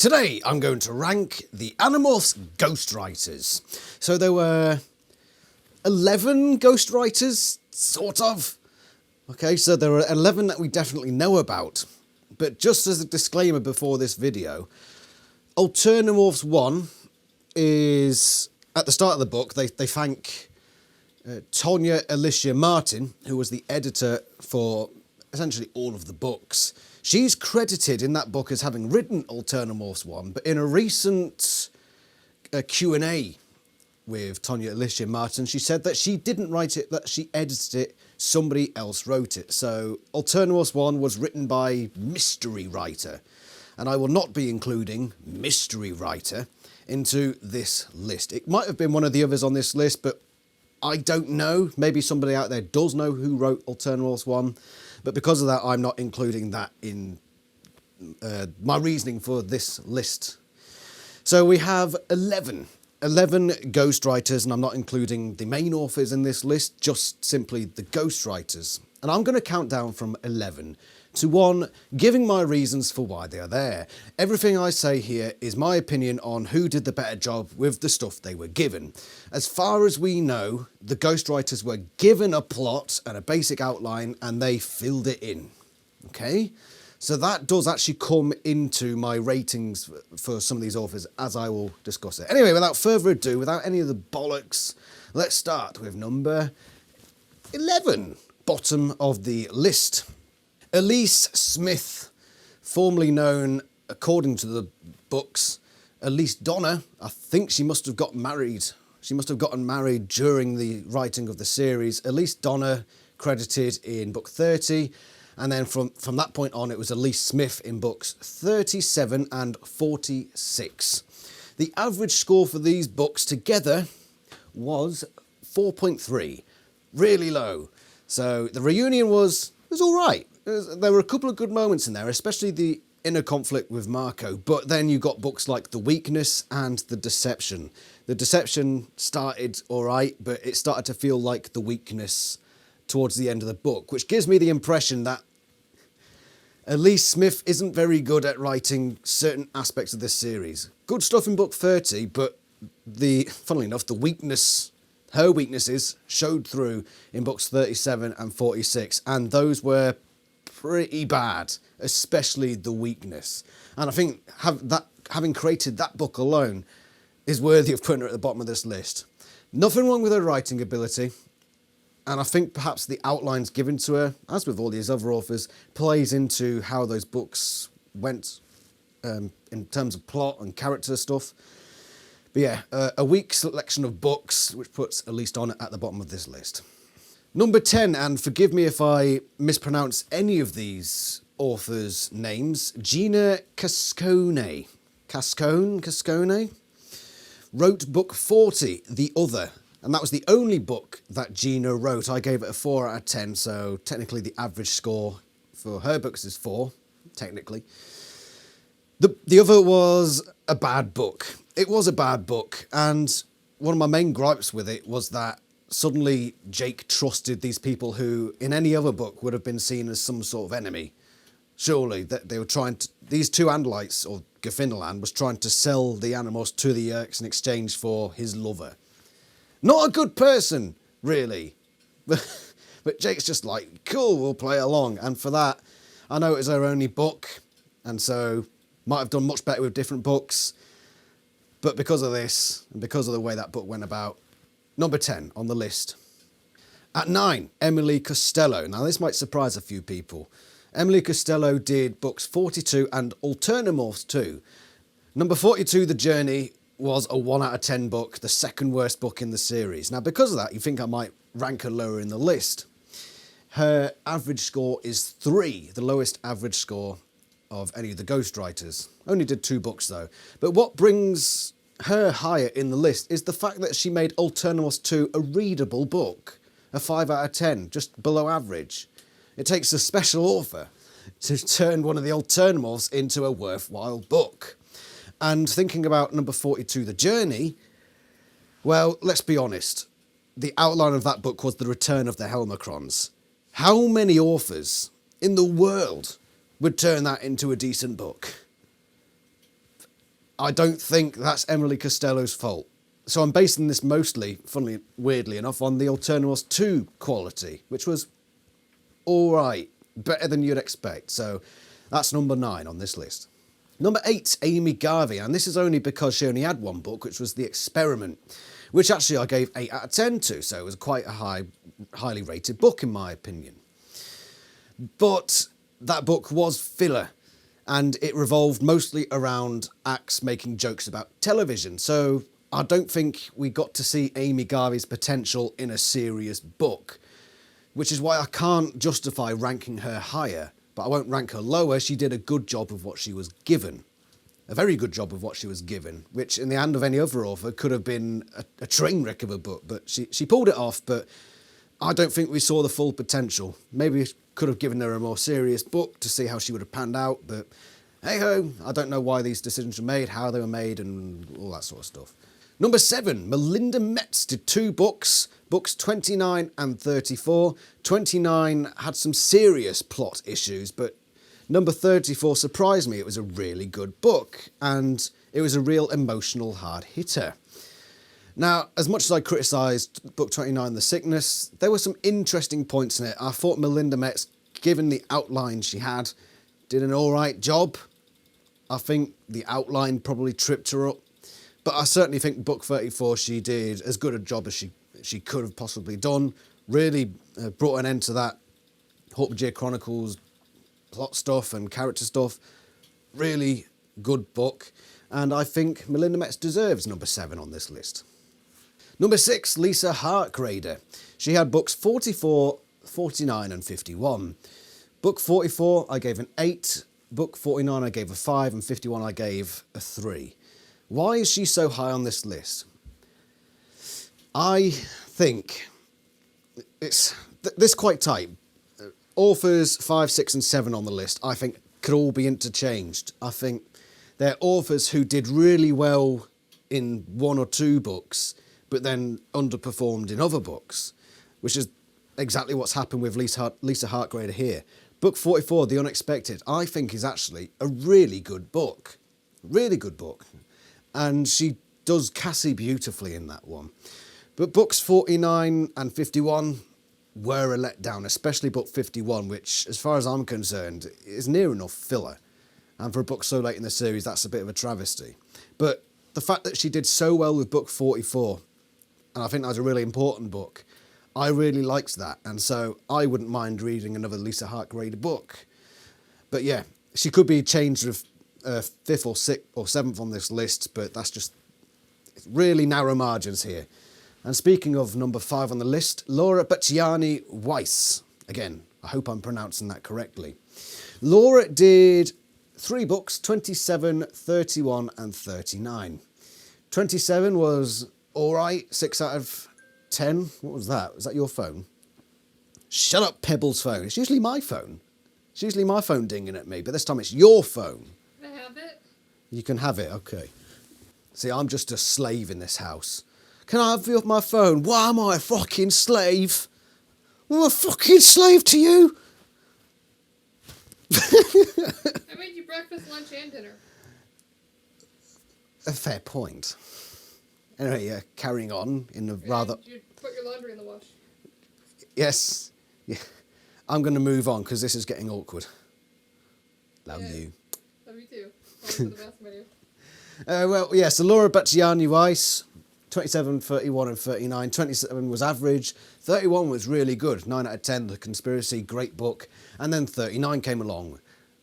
Today I'm going to rank the Animorphs Ghostwriters. So there were 11 Ghostwriters, sort of. Okay, so there are 11 that we definitely know about. But just as a disclaimer before this video, Animorphs 1 is, at the start of the book, they thank Tonya Alicia Martin, who was the editor for essentially all of the books. She's credited in that book as having written Animorphs 1, but in a recent Q&A with Tonya Alicia Martin, she said that she didn't write it, that she edited it, somebody else wrote it. So Animorphs 1 was written by Mystery Writer, and I will not be including Mystery Writer into this list. It might have been one of the others on this list, but I don't know. Maybe somebody out there does know who wrote Animorphs 1, but because of that, I'm not including that in my reasoning for this list. So we have 11 ghostwriters, and I'm not including the main authors in this list, just simply the ghostwriters. And I'm going to count down from 11 to 1, giving my reasons for why they are there. Everything I say here is my opinion on who did the better job with the stuff they were given. As far as we know, the ghostwriters were given a plot and a basic outline, and they filled it in. Okay? So that does actually come into my ratings for some of these authors, as I will discuss it. Anyway, without further ado, without any of the bollocks, let's start with number 11, bottom of the list. Elise Smith, formerly known, according to the books, Elise Donner. I think she must have got married. She must have gotten married during the writing of the series. Elise Donner, credited in book 30. And then from that point on, it was Elise Smith in books 37 and 46. The average score for these books together was 4.3. Really low. So the reunion was all right. There were a couple of good moments in there, especially the inner conflict with Marco. But then you got books like The Weakness and The Deception. The Deception started all right, but it started to feel like The Weakness towards the end of the book, which gives me the impression that Elise Smith isn't very good at writing certain aspects of this series. Good stuff in book 30, but funnily enough, her weaknesses showed through in books 37 and 46, and those were pretty bad, especially The Weakness. And I think having created that book alone is worthy of putting her at the bottom of this list. Nothing wrong with her writing ability. And I think perhaps the outlines given to her, as with all these other authors, plays into how those books went in terms of plot and character stuff. But yeah, a weak selection of books, which puts Elise Donner at the bottom of this list. Number 10, and forgive me if I mispronounce any of these authors' names, GINA CASCONE. Cascone? Wrote book 40, The Other. And that was the only book that GINA wrote. I gave it a 4 out of 10, so technically the average score for her books is 4, technically. The other was a bad book. It was a bad book, and one of my main gripes with it was that suddenly Jake trusted these people who, in any other book, would have been seen as some sort of enemy. Surely, that they were trying to... These two Andalites, or Gfinnerland, was trying to sell the Animorphs to the Yeerks in exchange for his lover. Not a good person, really. But Jake's just like, cool, we'll play along. And for that, I know it was her only book, and so might have done much better with different books. But because of this, and because of the way that book went about, number 10 on the list. At 9, Emily Costello. Now, this might surprise a few people. Emily Costello did books 42 and Animorphs 2. Number 42, The Journey, was a 1 out of 10 book, the second worst book in the series. Now, because of that, you think I might rank her lower in the list. Her average score is 3, the lowest average score of any of the ghostwriters. Only did 2 books, though. But what brings her higher in the list is the fact that she made Animorphs 2 a readable book. A 5 out of 10, just below average. It takes a special author to turn one of the Animorphs into a worthwhile book. And thinking about number 42, The Journey, well, let's be honest. The outline of that book was the return of the Helmicrons. How many authors in the world would turn that into a decent book? I don't think that's Emily Costello's fault. So I'm basing this mostly, weirdly enough, on the Alternatives 2 quality, which was alright, better than you'd expect. So that's number 9 on this list. Number 8, Amy Garvey, and this is only because she only had one book, which was The Experiment, which actually I gave 8 out of 10 to, so it was quite a highly rated book in my opinion. But that book was filler, and it revolved mostly around Axe making jokes about television, so I don't think we got to see Amy Garvey's potential in a serious book, which is why I can't justify ranking her higher, but I won't rank her lower. She did a good job of what she was given. A very good job of what she was given, which in the hand of any other author could have been a train wreck of a book, but she pulled it off, but I don't think we saw the full potential. Maybe we could have given her a more serious book to see how she would have panned out, but hey-ho, I don't know why these decisions were made, how they were made, and all that sort of stuff. Number 7, Melinda METZ did 2 books, books 29 and 34. 29 had some serious plot issues, but number 34 surprised me. It was a really good book, and it was a real emotional hard hitter. Now, as much as I criticised book 29, The Sickness, there were some interesting points in it. I thought Melinda METZ, given the outline she had, did an alright job. I think the outline probably tripped her up. But I certainly think book 34, she did as good a job as she could have possibly done. Really brought an end to that Hawkeye Chronicles plot stuff and character stuff. Really good book. And I think Melinda METZ deserves number 7 on this list. Number 6, Lisa HARKRADER. She had books 44, 49 and 51. Book 44 I gave an 8. Book 49 I gave a 5. And 51 I gave a 3. Why is she so high on this list? I think it's this quite tight. Authors 5, 6 and 7 on the list I think could all be interchanged. I think they're authors who did really well in 1 or 2 books but then underperformed in other books, which is exactly what's happened with Lisa HARKRADER here. Book 44, The Unexpected, I think is actually a really good book. Really good book. And she does Cassie beautifully in that one. But books 49 and 51 were a letdown, especially book 51, which, as far as I'm concerned, is near enough filler. And for a book so late in the series, that's a bit of a travesty. But the fact that she did so well with book 44, and I think that was a really important book, I really liked that. And so I wouldn't mind reading another Lisa HARKRADER book. But yeah, she could be changed with 5th or 6th or 7th on this list, but that's just really narrow margins here. And speaking of number 5 on the list, Laura BATTYANYI-WEISS. Again, I hope I'm pronouncing that correctly. Laura did 3 books, 27, 31 and 39. 27 was alright, 6 out of 10. What was that? Was that your phone? Shut up, Pebble's phone. It's usually my phone. It's usually my phone dinging at me, but this time it's your phone. Can I have it? You can have it, okay. See, I'm just a slave in this house. Can I have my phone? Why am I a fucking slave? I'm a fucking slave to you. I made you breakfast, lunch, and dinner. A fair point. Anyway, yeah, carrying on in a rather... You put your laundry in the wash. Yes. Yeah. I'm going to move on because this is getting awkward. Love you. Love you too. For the best video. Well, yeah, so Laura BATTYANYI-WEISS, 27, 31 and 39. 27 was average. 31 was really good. 9 out of 10, The Conspiracy, great book. And then 39 came along,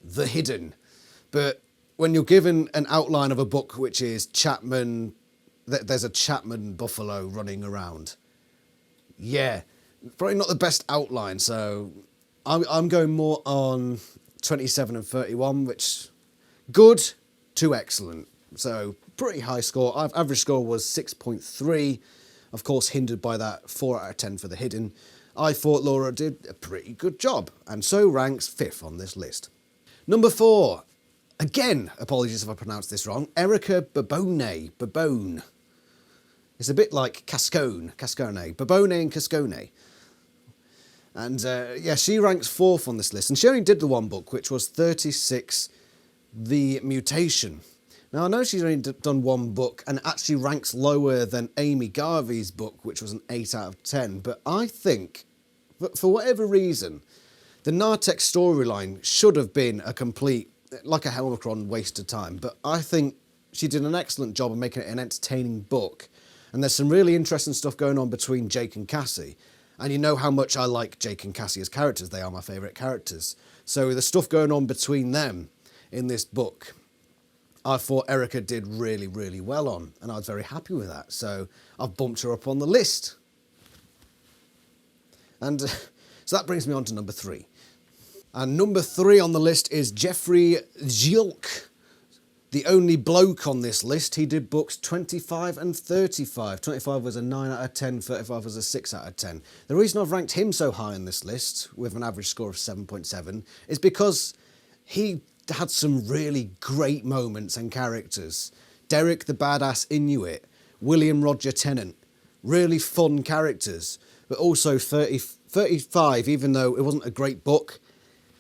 The Hidden. But when you're given an outline of a book which is Chapman, there's a Chapman buffalo running around. Yeah, probably not the best outline, so I'm going more on 27 and 31, which good to excellent. So pretty high score. Average score was 6.3, of course hindered by that 4 out of 10 for The Hidden. I thought Laura did a pretty good job, and so ranks 5th on this list. Number 4, again, apologies if I pronounced this wrong, Erica Bobone. It's a bit like Cascone, Bobone and Cascone. And yeah, she ranks 4th on this list, and she only did the one book, which was 36, The Mutation. Now, I know she's only done one book and actually ranks lower than Amy Garvey's book, which was an 8 out of 10, but I think, for whatever reason, the Nartek storyline should have been a complete, like a Helmicron, waste of time, but I think she did an excellent job of making it an entertaining book, and there's some really interesting stuff going on between Jake and Cassie, and you know how much I like Jake and Cassie as characters. They are my favourite characters. So the stuff going on between them in this book, I thought Erica did really, really well on, and I was very happy with that. So I've bumped her up on the list. And so that brings me on to number 3. And number 3 on the list is Jeffrey ZEULKE, the only bloke on this list. He did books 25 and 35. 25 was a 9 out of 10, 35 was a 6 out of 10. The reason I've ranked him so high on this list, with an average score of 7.7, is because he had some really great moments and characters. Derek the Badass Inuit, William Roger Tennant, really fun characters, but also 35, even though it wasn't a great book,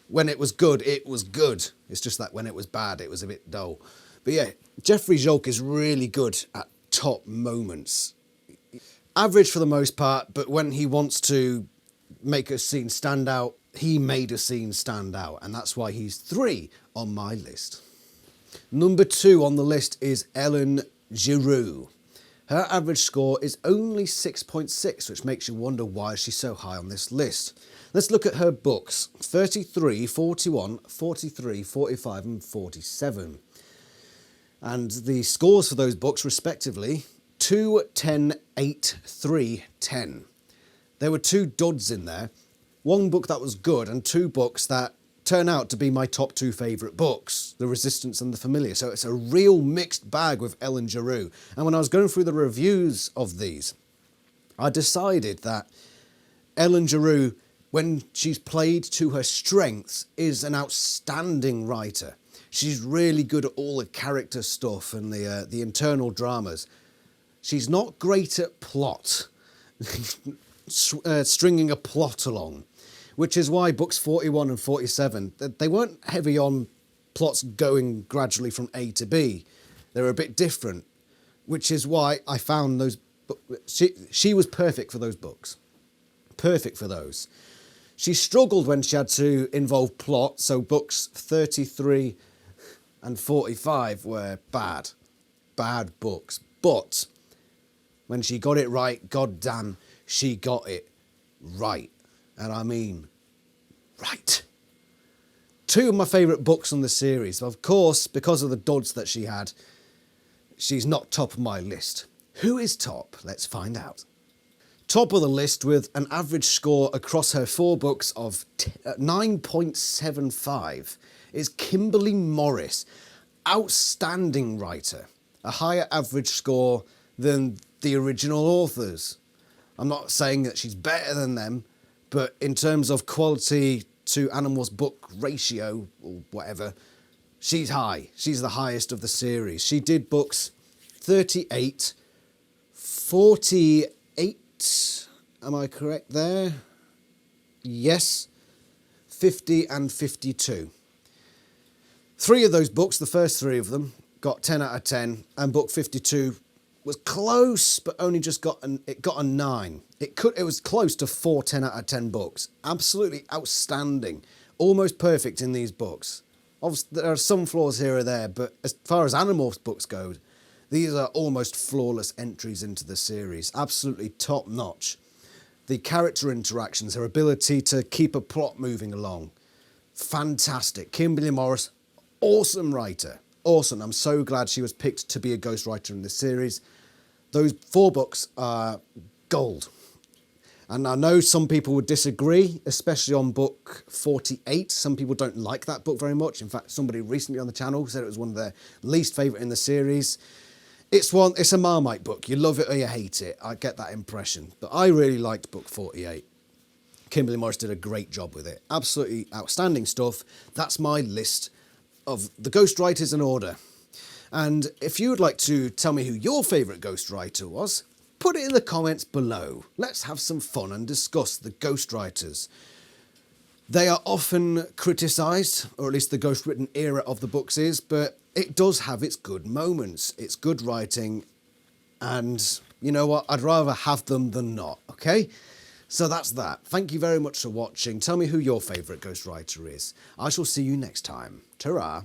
when it was good, it was good. It's just that when it was bad, it was a bit dull. But yeah, Jeffrey ZEULKE is really good at top moments. Average for the most part, but when he wants to make a scene stand out, he made a scene stand out, and that's why he's 3 on my list. Number 2 on the list is Ellen GEROUX. Her average score is only 6.6, which makes you wonder why she's so high on this list. Let's look at her books: 33, 41, 43, 45 and 47. And the scores for those books respectively, 2, 10, 8, 3, 10. There were 2 duds in there. One book that was good and 2 books that turn out to be my top 2 favourite books, The Resistance and The Familiar. So it's a real mixed bag with Ellen GEROUX. And when I was going through the reviews of these, I decided that Ellen GEROUX, when she's played to her strengths, is an outstanding writer. She's really good at all the character stuff and the internal dramas. She's not great at plot, stringing a plot along, which is why books 41 and 47, they weren't heavy on plots going gradually from A to B. They were a bit different, which is why I found those. She was perfect for those books. Perfect for those. She struggled when she had to involve plot, so books 33 and 45 were bad. Bad books. But when she got it right, goddamn, she got it right. And I mean, right. 2 of my favourite books on the series. Of course, because of the duds that she had, she's not top of my list. Who is top? Let's find out. Top of the list with an average score across her 4 books of 9.75 is Kimberly Morris. Outstanding writer. A higher average score than the original authors. I'm not saying that she's better than them, but in terms of quality to Animorphs book ratio or whatever, she's high. She's the highest of the series. She did books 38, 48, am I correct there? Yes, 50 and 52. 3 of those books, the first 3 of them, got 10 out of 10, and book 52 was close, but only just got a 9. It was close to 4 10 out of 10 books. Absolutely outstanding. Almost perfect in these books. Obviously, there are some flaws here or there, but as far as Animorphs books go, these are almost flawless entries into the series. Absolutely top notch. The character interactions, her ability to keep a plot moving along. Fantastic. Kimberly Morris, awesome writer. Awesome. I'm so glad she was picked to be a ghostwriter in this series. Those 4 books are gold. And I know some people would disagree, especially on book 48. Some people don't like that book very much. In fact, somebody recently on the channel said it was one of their least favourite in the series. It's a Marmite book. You love it or you hate it. I get that impression. But I really liked book 48. Kimberly Morris did a great job with it. Absolutely outstanding stuff. That's my list of the ghostwriters in order. And if you would like to tell me who your favourite ghostwriter was, put it in the comments below. Let's have some fun and discuss the ghostwriters. They are often criticised, or at least the ghostwritten era of the books is, but it does have its good moments. It's good writing, and you know what? I'd rather have them than not, okay? So that's that. Thank you very much for watching. Tell me who your favourite ghostwriter is. I shall see you next time. Ta-ra.